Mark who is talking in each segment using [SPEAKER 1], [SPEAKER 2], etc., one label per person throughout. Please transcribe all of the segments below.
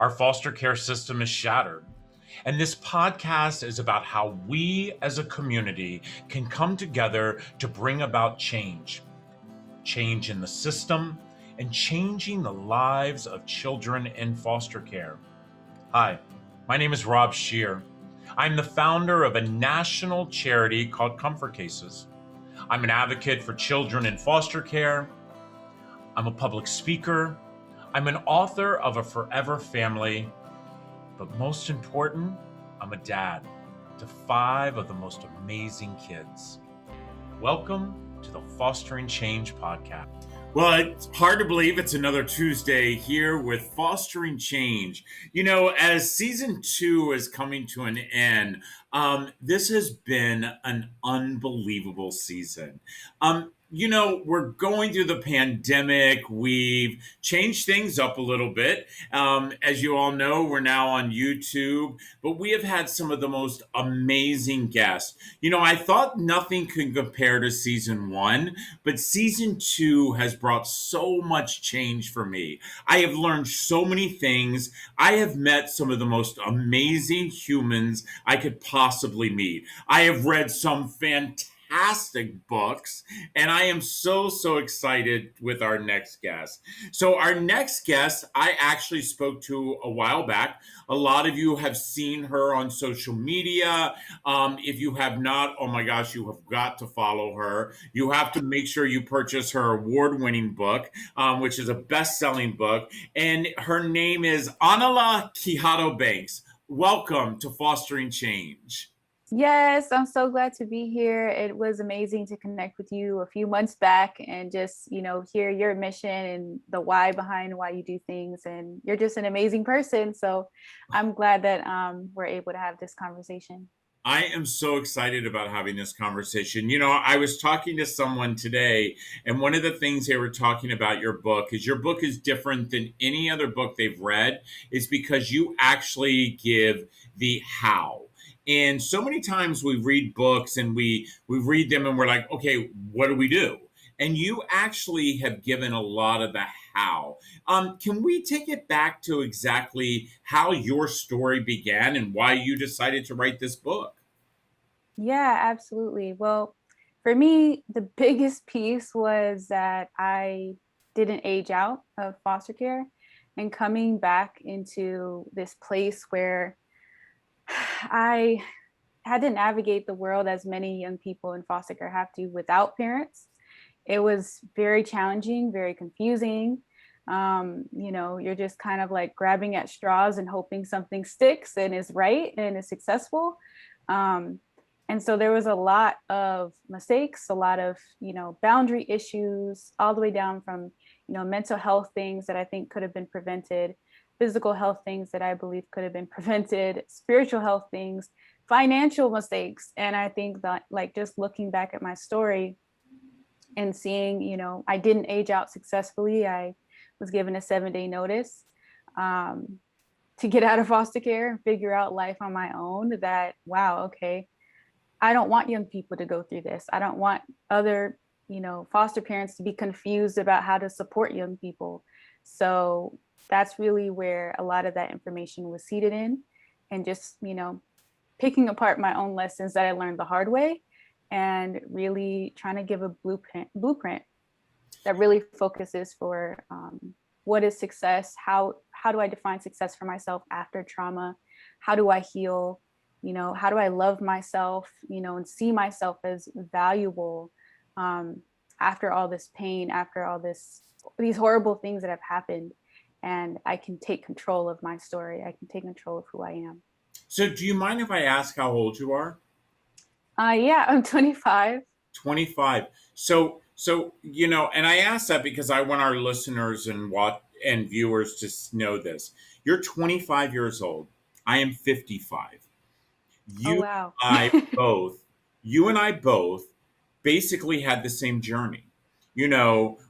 [SPEAKER 1] Our foster care system is shattered. And this podcast is about how we as a community can come together to bring about change. Change in the system and changing the lives of children in foster care. Hi, my name is Rob Scheer. I'm the founder of a national charity called Comfort Cases. I'm an advocate for children in foster care. I'm a public speaker. I'm an author of A Forever Family. But most important, I'm a dad to 5 of the most amazing kids. Welcome to the Fostering Change podcast. Well, it's hard to believe it's another Tuesday here with Fostering Change. You know, as season 2 is coming to an end, this has been an unbelievable season. You know, we're going through the pandemic. We've changed things up a little bit. As you all know, we're now on YouTube, but we have had some of the most amazing guests. You know, I thought nothing could compare to season 1, but season 2 has brought so much change for me. I have learned so many things. I have met some of the most amazing humans I could possibly meet. I have read some fantastic books, and I am so excited with our next guest. So our next guest, I actually spoke to a while back. A lot of you have seen her on social media. If you have not, oh my gosh, you have got to follow her. You have to make sure you purchase her award-winning book, which is a best-selling book. And her name is Ángela Quijada-Banks. Welcome to Fostering Change.
[SPEAKER 2] Yes, I'm so glad to be here. It was amazing to connect with you a few months back and just, hear your mission and the why behind why you do things. And you're just an amazing person. So I'm glad that we're able to have this conversation.
[SPEAKER 1] I am so excited about having this conversation. You know, I was talking to someone today, and one of the things they were talking about your book is different than any other book they've read, is because you actually give the how. And so many times we read books and we read them and we're like, okay, what do we do? And you actually have given a lot of the how. Can we take it back to exactly how your story began and why you decided to write this book?
[SPEAKER 2] Yeah, absolutely. Well, for me, the biggest piece was that I didn't age out of foster care and coming back into this place where I had to navigate the world as many young people in foster care have to without parents. It was very challenging, very confusing. You're just kind of like grabbing at straws and hoping something sticks and is right and is successful. And so there was a lot of mistakes, a lot of, boundary issues, all the way down from, mental health things that I think could have been prevented, physical health things that I believe could have been prevented, spiritual health things, financial mistakes. And I think that, like, just looking back at my story and seeing, I didn't age out successfully. I was given a 7-day notice to get out of foster care and figure out life on my own. That, wow, okay, I don't want young people to go through this. I don't want other, foster parents to be confused about how to support young people. So that's really where a lot of that information was seeded in, and just, picking apart my own lessons that I learned the hard way and really trying to give a blueprint that really focuses for what is success? How do I define success for myself after trauma? How do I heal? How do I love myself, and see myself as valuable after all this pain, after all these horrible things that have happened. And I can take control of my story. I can take control of who I am.
[SPEAKER 1] So do you mind if I ask how old you are?
[SPEAKER 2] Yeah, I'm 25.
[SPEAKER 1] 25. So, and I ask that because I want our listeners and viewers to know this. You're 25 years old. I am 55.
[SPEAKER 2] Oh, wow.
[SPEAKER 1] You and I both basically had the same journey.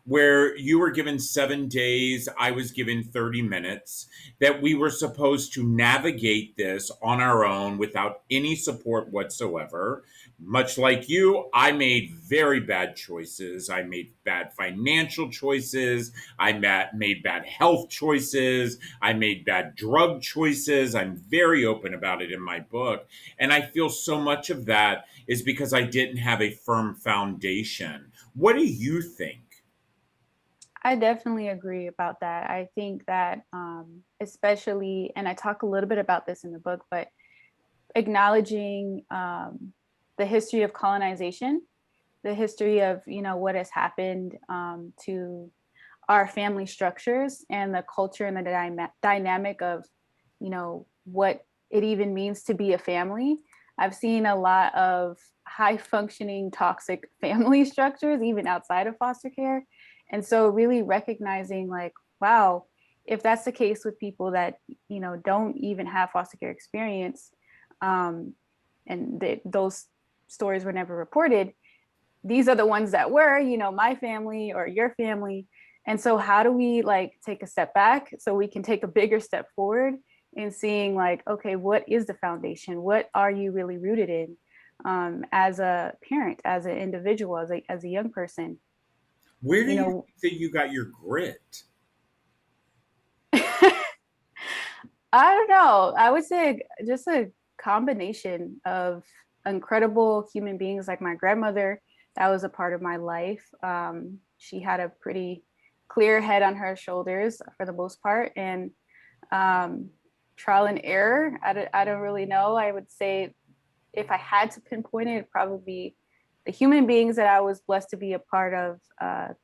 [SPEAKER 1] Where you were given 7 days, I was given 30 minutes, that we were supposed to navigate this on our own without any support whatsoever. much like you, I made very bad choices. I made bad financial choices. Made bad health choices. I made bad drug choices. I'm very open about it in my book. And I feel so much of that is because I didn't have a firm foundation. What do you think?
[SPEAKER 2] I definitely agree about that. I think that, especially, and I talk a little bit about this in the book, but acknowledging the history of colonization, the history of, what has happened to our family structures and the culture and the dynamic of, what it even means to be a family. I've seen a lot of high functioning toxic family structures, even outside of foster care. And so really recognizing like, wow, if that's the case with people that, don't even have foster care experience, um, and those stories were never reported, these are the ones that were, my family or your family. And so how do we like take a step back so we can take a bigger step forward in seeing like, okay, what is the foundation? What are you really rooted in, as a parent, as an individual, as a young person?
[SPEAKER 1] Where do
[SPEAKER 2] You
[SPEAKER 1] you
[SPEAKER 2] know,
[SPEAKER 1] think that you got your grit?
[SPEAKER 2] I don't know. I would say just a combination of incredible human beings like my grandmother. That was a part of my life. She had a pretty clear head on her shoulders for the most part, and um, trial and error. I don't really know. I would say if I had to pinpoint it, it'd probably be the human beings that I was blessed to be a part of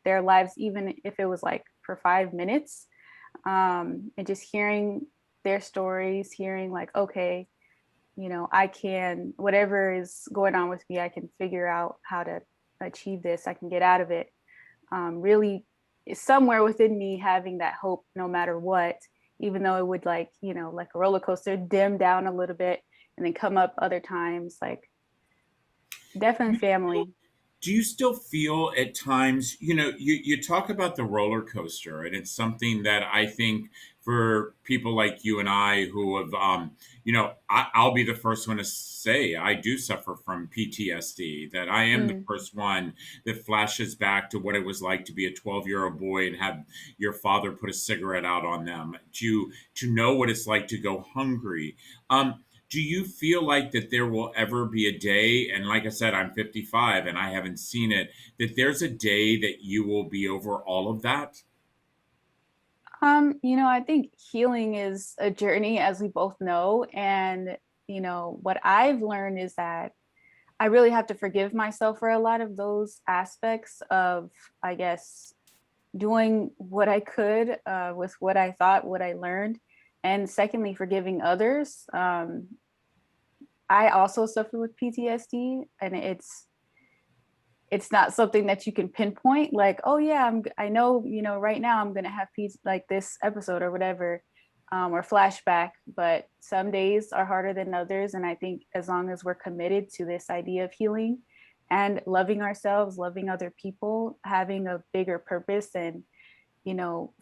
[SPEAKER 2] their lives, even if it was like for 5 minutes, and just hearing their stories, hearing like, okay, I can, whatever is going on with me, I can figure out how to achieve this. I can get out of it. Really, somewhere within me having that hope, no matter what, even though it would like, like a roller coaster, dim down a little bit and then come up other times. Like definitely family.
[SPEAKER 1] Do you still feel at times, you talk about the roller coaster, and it's something that I think for people like you and I who have, I'll be the first one to say I do suffer from PTSD, that I am the
[SPEAKER 2] Mm.
[SPEAKER 1] first one that flashes back to what it was like to be a 12-year-old boy and have your father put a cigarette out on them, to know what it's like to go hungry. Do you feel like that there will ever be a day, and like I said, I'm 55 and I haven't seen it, that there's a day that you will be over all of that?
[SPEAKER 2] I think healing is a journey, as we both know. And, what I've learned is that I really have to forgive myself for a lot of those aspects of, I guess, doing what I could with what I thought, what I learned. And secondly, forgiving others. I also suffer with PTSD, and it's not something that you can pinpoint like, oh yeah, I know, right now I'm going to have like this episode or whatever, or flashback, but some days are harder than others. And I think as long as we're committed to this idea of healing and loving ourselves, loving other people, having a bigger purpose, and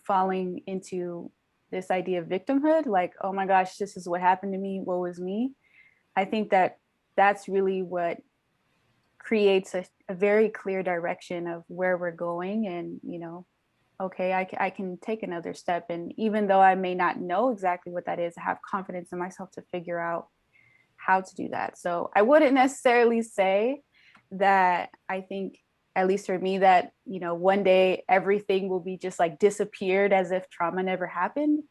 [SPEAKER 2] falling into this idea of victimhood, like, oh my gosh, this is what happened to me, woe is me. I think that that's really what creates a very clear direction of where we're going. And okay, I can take another step, and even though I may not know exactly what that is, I have confidence in myself to figure out how to do that. So I wouldn't necessarily say that I think, at least for me, that one day everything will be just like disappeared as if trauma never happened.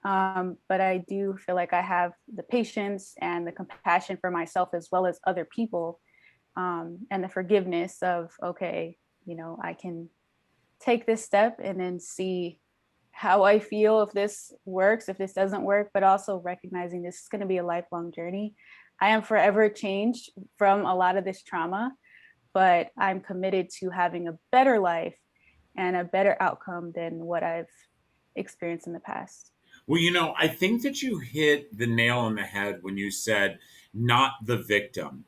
[SPEAKER 2] But I do feel like I have the patience and the compassion for myself as well as other people, and the forgiveness of, okay, I can take this step and then see how I feel, if this works, if this doesn't work, but also recognizing this is going to be a lifelong journey. I am forever changed from a lot of this trauma, but I'm committed to having a better life and a better outcome than what I've experienced in the past.
[SPEAKER 1] Well, I think that you hit the nail on the head when you said not the victim.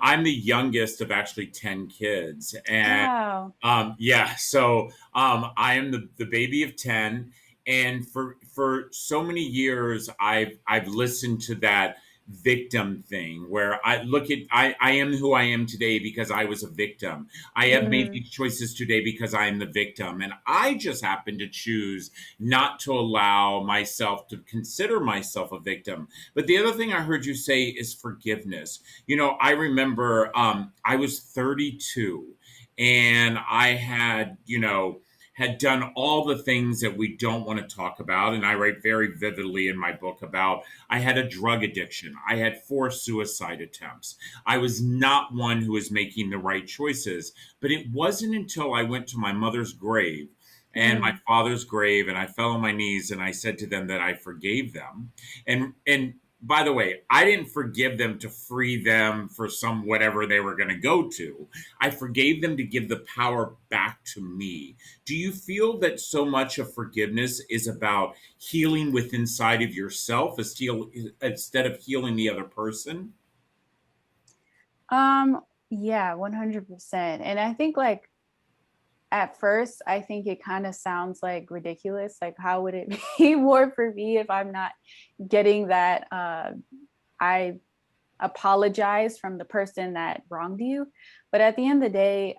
[SPEAKER 1] I'm the youngest of actually 10 kids. And
[SPEAKER 2] Wow.
[SPEAKER 1] yeah, so I am the baby of 10. And for so many years, I've listened to that. victim thing where I am who I am today because I was a victim. I have made
[SPEAKER 2] Mm,
[SPEAKER 1] these choices today because I am the victim. And I just happen to choose not to allow myself to consider myself a victim. But the other thing I heard you say is forgiveness. I remember I was 32 and I had done all the things that we don't want to talk about. And I write very vividly in my book about I had a drug addiction. I had 4 suicide attempts. I was not one who was making the right choices. But it wasn't until I went to my mother's grave and my
[SPEAKER 2] mm.
[SPEAKER 1] father's grave and I fell on my knees and I said to them that I forgave them. And by the way, I didn't forgive them to free them for some whatever they were going to go to. I forgave them to give the power back to me. Do you feel that so much of forgiveness is about healing within inside of yourself instead of healing the other person?
[SPEAKER 2] Yeah, 100%. And I think like at first, I think it kind of sounds like ridiculous. Like, how would it be more for me if I'm not getting that I apologize from the person that wronged you? But at the end of the day,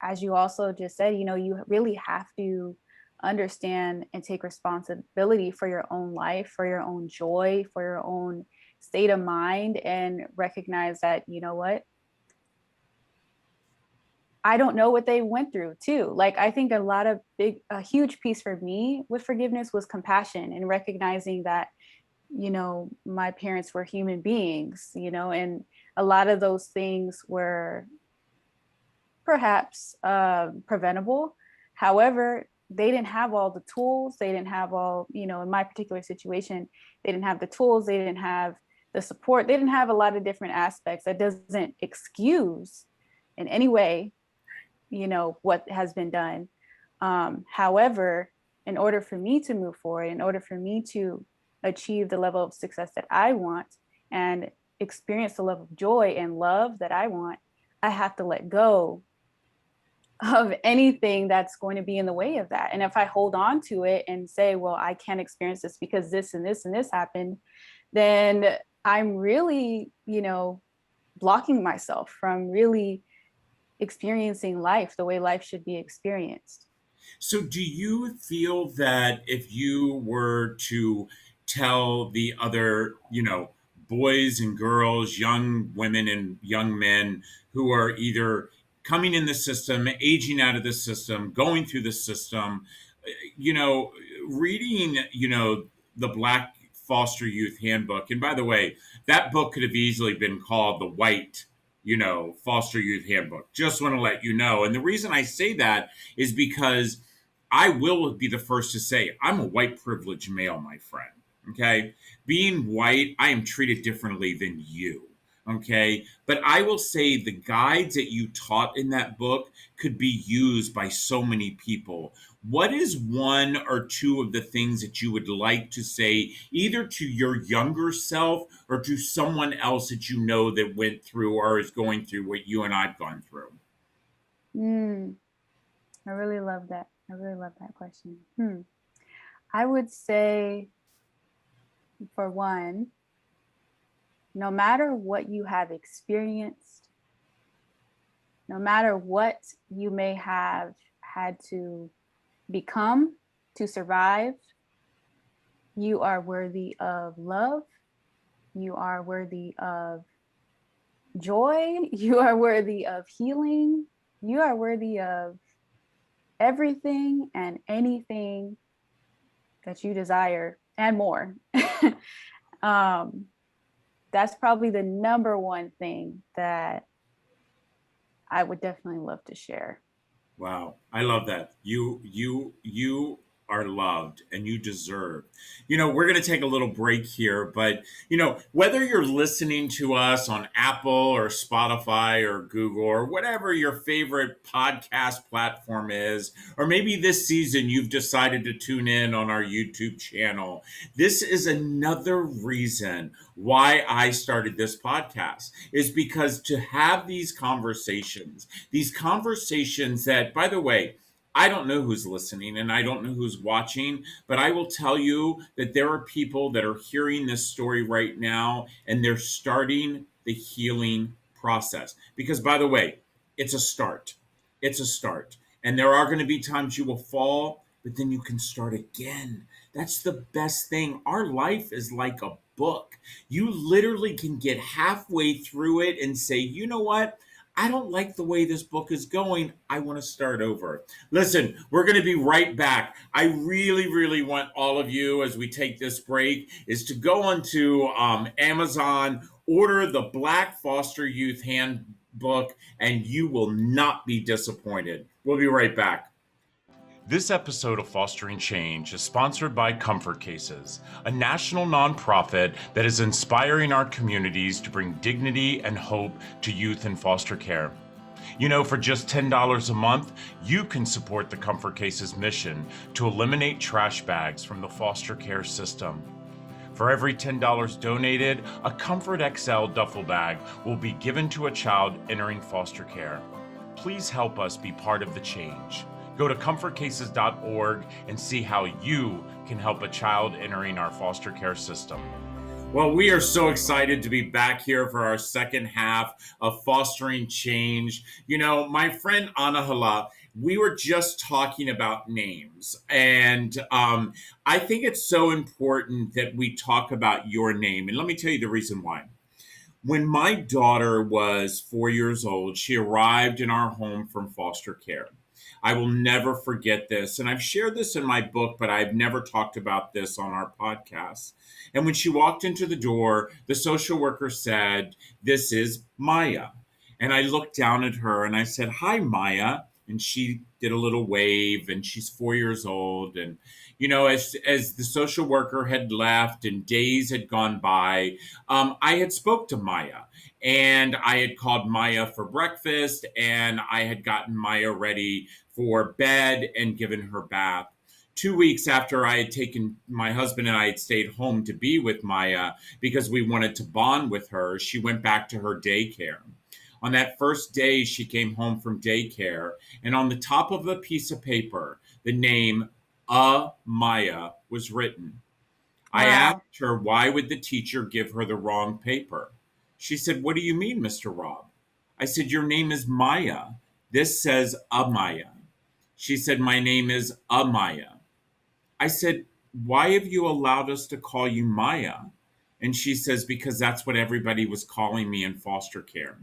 [SPEAKER 2] as you also just said, you really have to understand and take responsibility for your own life, for your own joy, for your own state of mind, and recognize that, you know what, I don't know what they went through too. Like, I think a huge piece for me with forgiveness was compassion and recognizing that, my parents were human beings, and a lot of those things were perhaps preventable. However, they didn't have all the tools. They didn't have all, in my particular situation, they didn't have the tools. They didn't have the support. They didn't have a lot of different aspects. That doesn't excuse in any way, what has been done. However, in order for me to move forward, in order for me to achieve the level of success that I want and experience the level of joy and love that I want, I have to let go of anything that's going to be in the way of that. And if I hold on to it and say, well, I can't experience this because this and this and this happened, then I'm really, blocking myself from really experiencing life the way life should be experienced.
[SPEAKER 1] So, do you feel that if you were to tell the other, boys and girls, young women and young men who are either coming in the system, aging out of the system, going through the system, you know, reading, the Black Foster Youth Handbook, and by the way, that book could have easily been called the White, Foster Youth Handbook. Just want to let you know. And the reason I say that is because I will be the first to say I'm a white privileged male, my friend. Okay. Being white, I am treated differently than you. Okay. But I will say the guides that you taught in that book could be used by so many people. What is one or two of the things that you would like to say, either to your younger self or to someone else that you know that went through or is going through what you and I've gone through?
[SPEAKER 2] Mm, I really love that. I really love that question. I would say, for one, no matter what you have experienced, no matter what you may have had to become to survive, you are worthy of love. You are worthy of joy. You are worthy of healing. You are worthy of everything and anything that you desire and more. um, that's probably the number one thing that I would definitely love to share.
[SPEAKER 1] Wow, I love that. You are loved and you deserve. We're going to take a little break here, but whether you're listening to us on Apple or Spotify or Google or whatever your favorite podcast platform is, or maybe this season you've decided to tune in on our YouTube channel, this is another reason why I started this podcast is because to have these conversations that, by the way, I don't know who's listening and I don't know who's watching, but I will tell you that there are people that are hearing this story right now and they're starting the healing process. Because, by the way, it's a start. It's a start. And there are going to be times you will fall, but then you can start again. That's the best thing. Our life is like a book. You literally can get halfway through it and say, you know what? I don't like the way this book is going. I want to start over. Listen, we're going to be right back. I really, really want all of you, as we take this break, is to go onto Amazon, order the Black Foster Youth Handbook, and you will not be disappointed. We'll be right back. This episode of Fostering Change is sponsored by Comfort Cases, a national nonprofit that is inspiring our communities to bring dignity and hope to youth in foster care. You know, for just $10 a month, you can support the Comfort Cases mission to eliminate trash bags from the foster care system. For every $10 donated, a Comfort XL duffel bag will be given to a child entering foster care. Please help us be part of the change. Go to comfortcases.org and see how you can help a child entering our foster care system. Well, we are so excited to be back here for our second half of Fostering Change. You know, my friend Ángela, we were just talking about names, and I think it's so important that we talk about your name. And let me tell you the reason why. When my daughter was 4 years old, she arrived in our home from foster care. I will never forget this. And I've shared this in my book, but I've never talked about this on our podcast. And when she walked into the door, the social worker said, "This is Maya." And I looked down at her and I said, "Hi, Maya." And she did a little wave, and she's 4 years old. And, you know, as the social worker had left and days had gone by, I had spoke to Maya. And I had called Maya for breakfast, and I had gotten Maya ready for bed and given her bath. 2 weeks after I had taken my husband and I had stayed home to be with Maya because we wanted to bond with her, she went back to her daycare. On that first day, she came home from daycare, and on the top of a piece of paper, the name Maya was written. I
[SPEAKER 2] Wow.
[SPEAKER 1] asked her, why would the teacher give her the wrong paper? She said, "What do you mean, Mr. Rob?" I said, "Your name is Maya. This says Amaya." She said, "My name is Amaya." I said, "Why have you allowed us to call you Maya?" And she says, "Because that's what everybody was calling me in foster care."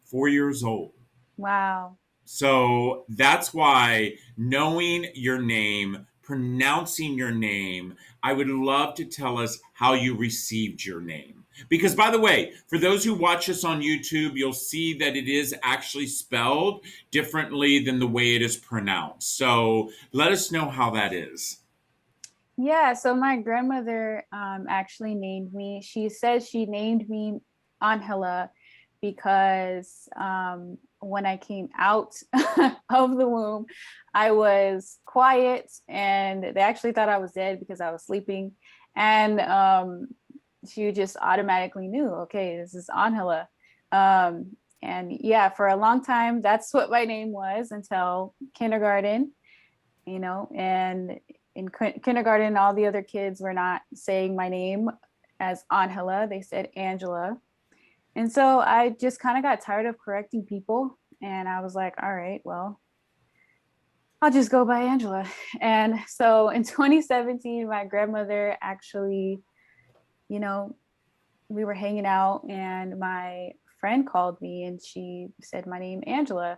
[SPEAKER 1] 4 years old.
[SPEAKER 2] Wow.
[SPEAKER 1] So that's why knowing your name, pronouncing your name, I would love to tell us how you received your name. Because, by the way, for those who watch us on YouTube, you'll see that it is actually spelled differently than the way it is pronounced. So let us know how that is.
[SPEAKER 2] Yeah, so my grandmother actually named me. She says she named me Ángela because when I came out of the womb, I was quiet and they actually thought I was dead because I was sleeping. And she just automatically knew, okay, this is Ángela. And yeah, for a long time, that's what my name was until kindergarten, you know, and in kindergarten, all the other kids were not saying my name as Ángela, they said Angela. And so I just kind of got tired of correcting people. And I was like, all right, well, I'll just go by Angela. And so in 2017, my grandmother actually, you know, we were hanging out and my friend called me and she said my name, Angela.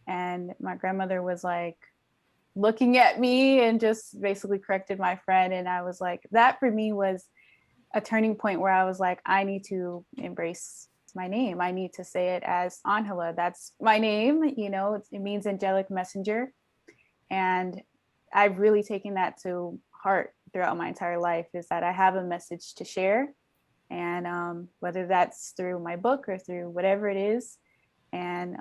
[SPEAKER 2] And my grandmother was like, looking at me and just basically corrected my friend. And I was like, that for me was a turning point where I was like, I need to embrace my name. I need to say it as Ángela. That's my name. You know, it means angelic messenger. And I've really taken that to heart throughout my entire life, is that I have a message to share. And whether that's through my book or through whatever it is. And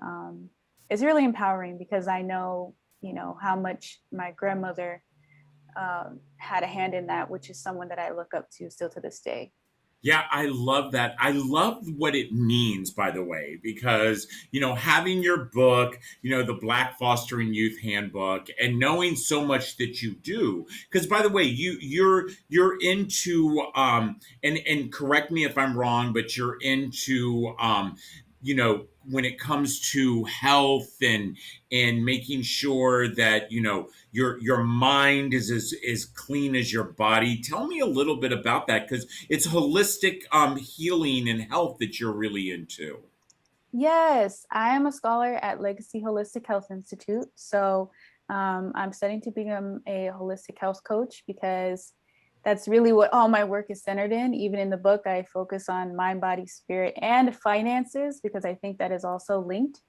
[SPEAKER 2] it's really empowering because I know, you know, how much my grandmother had a hand in that, which is someone that I look up to still to this day.
[SPEAKER 1] Yeah, I love that. I love what it means, by the way, because, having your book, the Black Fostering Youth Handbook, and knowing so much that you do, because by the way, you're into, and correct me if I'm wrong, but you're into, when it comes to health and making sure that, your mind is as clean as your body. Tell me a little bit about that, because it's holistic healing and health that you're really into.
[SPEAKER 2] Yes, I am a scholar at Legacy Holistic Health Institute. So I'm studying to become a holistic health coach because that's really what all my work is centered in. Even in the book, I focus on mind, body, spirit, and finances because I think that is also linked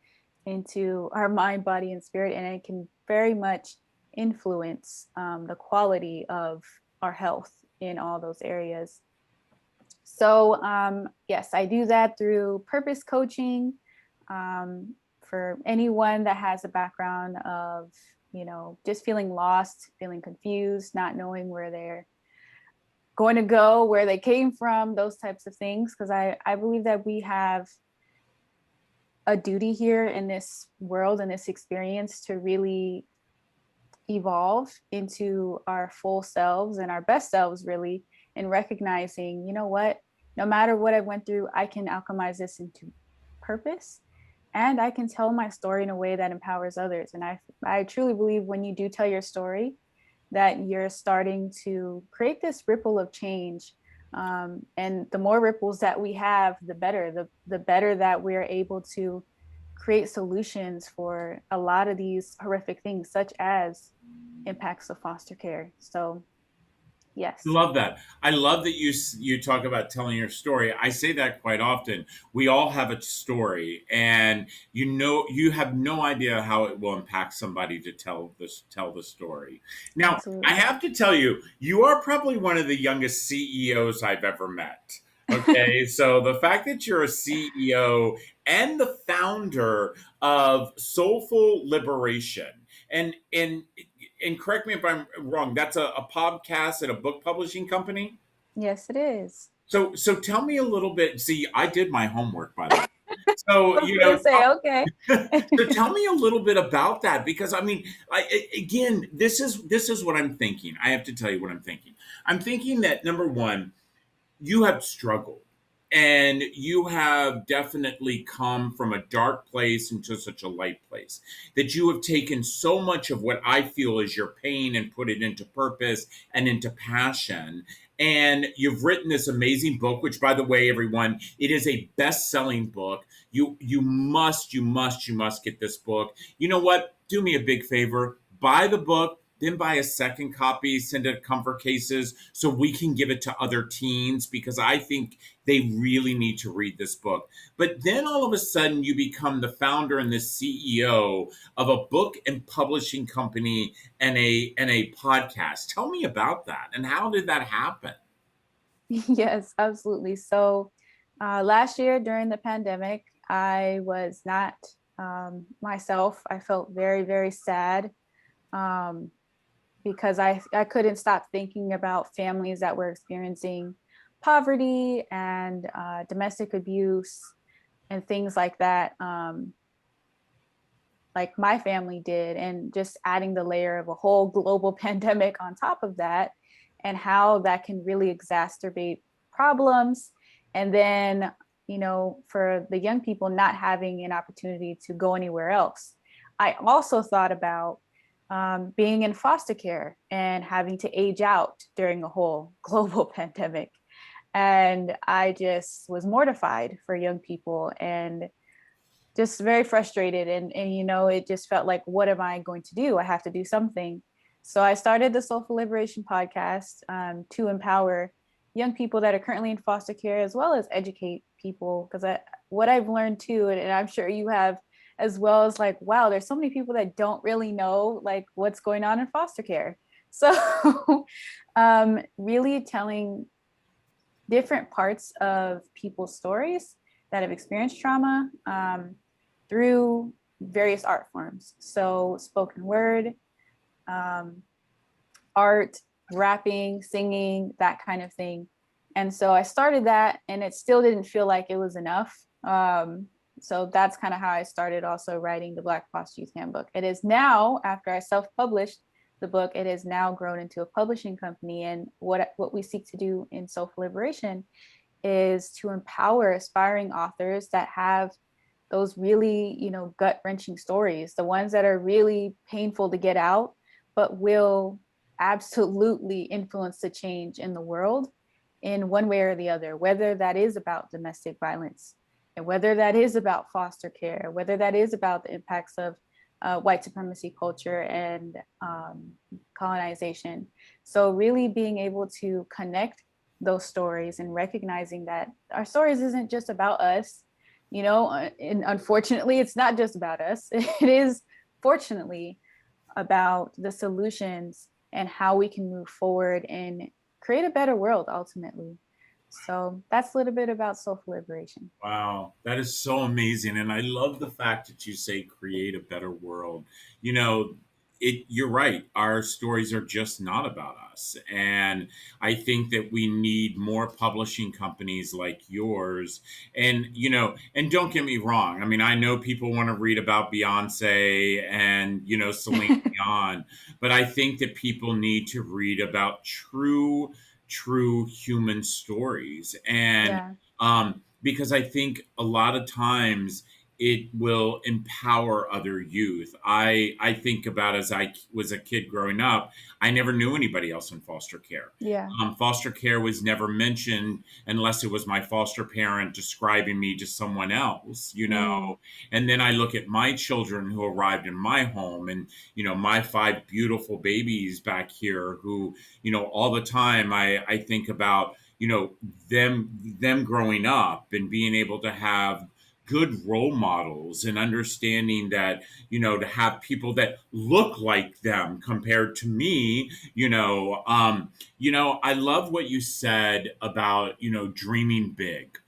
[SPEAKER 2] into our mind, body, and spirit. And it can very much influence the quality of our health in all those areas. So yes, I do that through purpose coaching for anyone that has a background of, just feeling lost, feeling confused, not knowing where they're going to go, where they came from, those types of things. Because I believe that we have a duty here in this world and this experience to really evolve into our full selves and our best selves, really, and recognizing, what, no matter what I went through, I can alchemize this into purpose, and I can tell my story in a way that empowers others. And I truly believe when you do tell your story, that you're starting to create this ripple of change. And the more ripples that we have, the better, the better that we're able to create solutions for a lot of these horrific things, such as impacts of foster care. So, yes.
[SPEAKER 1] Love that. I love that you talk about telling your story. I say that quite often. We all have a story, and you have no idea how it will impact somebody to tell the story. Now, I
[SPEAKER 2] Absolutely.
[SPEAKER 1] have to tell you, you are probably one of the youngest CEOs I've ever met. Okay, so the fact that you're a CEO and the founder of Soulful Liberation, and and correct me if I'm wrong, that's a podcast and a book publishing company.
[SPEAKER 2] Yes, it is.
[SPEAKER 1] So tell me a little bit. See, I did my homework, by the way. So
[SPEAKER 2] I was gonna say, okay.
[SPEAKER 1] so tell me a little bit about that, because I mean, again, this is what I'm thinking. I have to tell you what I'm thinking. I'm thinking that number one, you have struggled, and you have definitely come from a dark place into such a light place, that you have taken so much of what I feel is your pain and put it into purpose and into passion. And you've written this amazing book, which, by the way, everyone, it is a best-selling book. You must get this book. You know what? Do me a big favor. Buy the book, then buy a second copy, send it to Comfort Cases so we can give it to other teens, because I think they really need to read this book. But then all of a sudden, you become the founder and the CEO of a book and publishing company and a podcast. Tell me about that, and how did that happen?
[SPEAKER 2] Yes, absolutely. So, last year during the pandemic, I was not myself. I felt very, very sad um, because I couldn't stop thinking about families that were experiencing poverty and domestic abuse and things like that, like my family did, and just adding the layer of a whole global pandemic on top of that, and how that can really exacerbate problems. And then, for the young people not having an opportunity to go anywhere else. I also thought about being in foster care and having to age out during a whole global pandemic. And I just was mortified for young people and just very frustrated. And it just felt like, what am I going to do? I have to do something. So I started the Soulful Liberation podcast to empower young people that are currently in foster care, as well as educate people. Because what I've learned too, and I'm sure you have as well, is like, wow, there's so many people that don't really know like what's going on in foster care. So really telling different parts of people's stories that have experienced trauma through various art forms. So spoken word, um, art, rapping, singing, that kind of thing. And so I started that, and it still didn't feel like it was enough. So that's kind of how I started also writing the Black Foster Youth Handbook. It is now, after I self-published the book, it has now grown into a publishing company. And what we seek to do in Soulful Liberation is to empower aspiring authors that have those really, gut-wrenching stories, the ones that are really painful to get out, but will absolutely influence the change in the world in one way or the other, whether that is about domestic violence, and whether that is about foster care, whether that is about the impacts of white supremacy culture and colonization. So really being able to connect those stories and recognizing that our stories isn't just about us, and unfortunately, it's not just about us. It is fortunately about the solutions and how we can move forward and create a better world ultimately. So that's a little bit about Soulful Liberation.
[SPEAKER 1] Wow, that is so amazing. And I love the fact that you say create a better world. You know, you're right. Our stories are just not about us. And I think that we need more publishing companies like yours. And, and don't get me wrong. I mean, I know people want to read about Beyonce and, Celine Dion, but I think that people need to read about true human stories. And
[SPEAKER 2] Yeah.
[SPEAKER 1] because I think a lot of times it will empower other youth. I think about, as I was a kid growing up, I never knew anybody else in foster care.
[SPEAKER 2] Yeah.
[SPEAKER 1] Foster care was never mentioned unless it was my foster parent describing me to someone else,
[SPEAKER 2] Mm.
[SPEAKER 1] And then I look at my children who arrived in my home, and, my 5 beautiful babies back here who, all the time I think about, them growing up and being able to have good role models and understanding that, to have people that look like them compared to me. I love what you said about, dreaming big.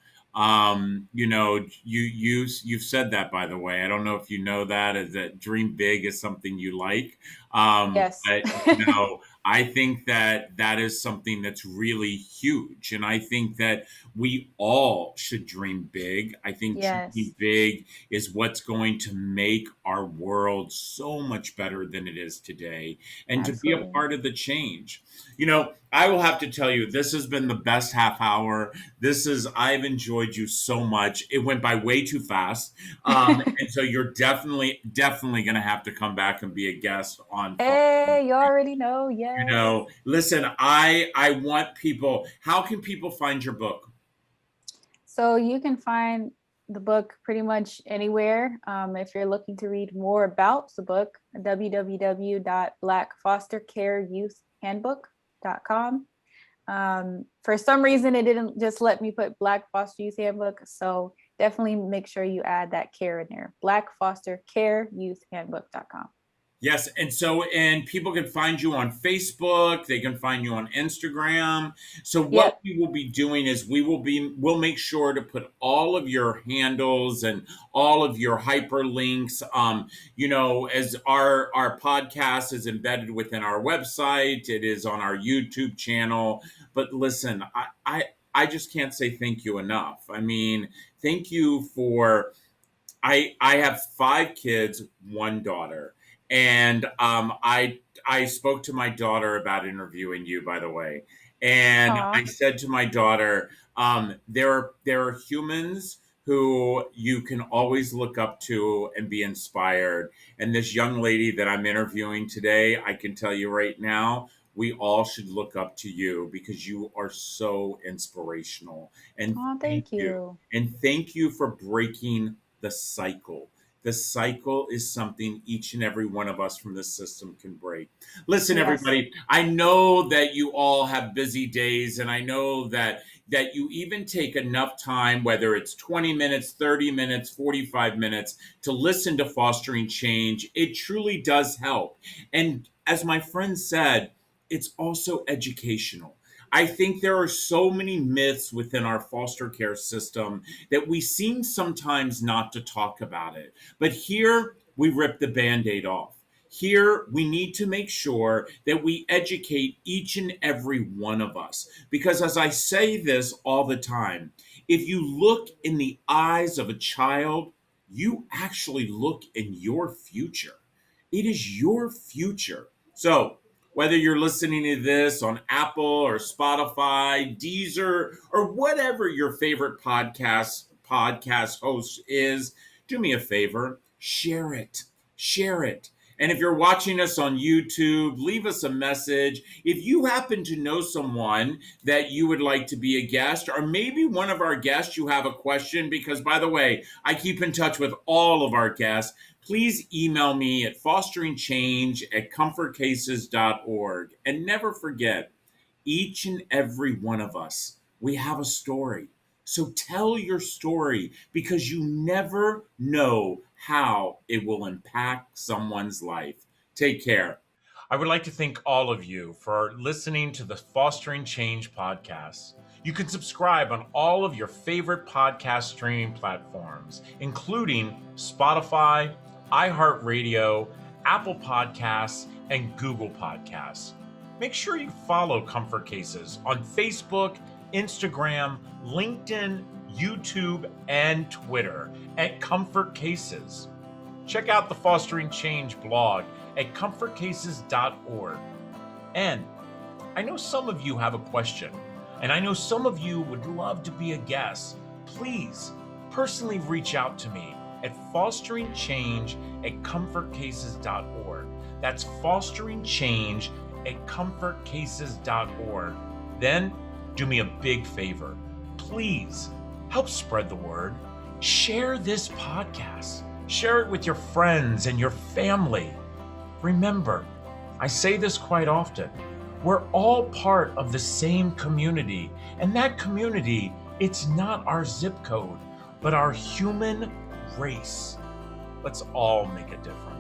[SPEAKER 1] You've said that, by the way. I don't know if you know that, is that dream big is something you like.
[SPEAKER 2] Yes.
[SPEAKER 1] But I think that that is something that's really huge. And I think that we all should dream big. I think dreaming
[SPEAKER 2] Yes,
[SPEAKER 1] big is what's going to make our world so much better than it is today, and to be a
[SPEAKER 2] absolutely.
[SPEAKER 1] part of the change. I will have to tell you, this has been the best half hour. I've enjoyed you so much. It went by way too fast. And so you're definitely going to have to come back and be a guest on
[SPEAKER 2] Hey, you already know. Yes.
[SPEAKER 1] Listen, I want people, how can people find your book?
[SPEAKER 2] So you can find the book pretty much anywhere. If you're looking to read more about the book, www.blackfostercareyouthhandbook.com. For some reason, it didn't just let me put Black Foster Youth Handbook. So definitely make sure you add that care in there. blackfostercareyouthhandbook.com.
[SPEAKER 1] Yes, and people can find you on Facebook, they can find you on Instagram. So what
[SPEAKER 2] Yep.
[SPEAKER 1] we will be doing is we'll make sure to put all of your handles and all of your hyperlinks, as our podcast is embedded within our website, it is on our YouTube channel. But listen, I just can't say thank you enough. I mean, thank you for I have 5 kids, 1 daughter, and I spoke to my daughter about interviewing you, by the way, and
[SPEAKER 2] Aw.
[SPEAKER 1] I said to my daughter, there are humans who you can always look up to and be inspired, and this young lady that I'm interviewing today, I can tell you right now. We all should look up to you because you are so inspirational. And
[SPEAKER 2] Aw,
[SPEAKER 1] thank
[SPEAKER 2] thank
[SPEAKER 1] you.
[SPEAKER 2] you.
[SPEAKER 1] And thank you for breaking the cycle. The cycle is something each and every one of us from this system can break. Listen,
[SPEAKER 2] Yes.
[SPEAKER 1] everybody, I know that you all have busy days, and I know that you even take enough time, whether it's 20 minutes, 30 minutes, 45 minutes, to listen to Fostering Change. It truly does help. And as my friend said, it's also educational. I think there are so many myths within our foster care system that we seem sometimes not to talk about it. But here we rip the band aid off. Here, we need to make sure that we educate each and every one of us. Because as I say this all the time, if you look in the eyes of a child, you actually look in your future. It is your future. So, whether you're listening to this on Apple or Spotify, Deezer, or whatever your favorite podcast host is, do me a favor, share it. Share it. And if you're watching us on YouTube, leave us a message. If you happen to know someone that you would like to be a guest, or maybe one of our guests, you have a question, because by the way, I keep in touch with all of our guests. Please email me at fosteringchange@comfortcases.org. And never forget, each and every one of us, we have a story. So tell your story, because you never know how it will impact someone's life. Take care. I would like to thank all of you for listening to the Fostering Change podcast. You can subscribe on all of your favorite podcast streaming platforms, including Spotify, iHeartRadio, Apple Podcasts, and Google Podcasts. Make sure you follow Comfort Cases on Facebook, Instagram, LinkedIn, YouTube, and Twitter at Comfort Cases. Check out the Fostering Change blog at comfortcases.org. And I know some of you have a question, and I know some of you would love to be a guest. Please personally reach out to me at fosteringchange@comfortcases.org. That's fosteringchange@comfortcases.org. Then do me a big favor. Please help spread the word. Share this podcast. Share it with your friends and your family. Remember, I say this quite often, we're all part of the same community. And that community, it's not our zip code, but our human race. Let's all make a difference.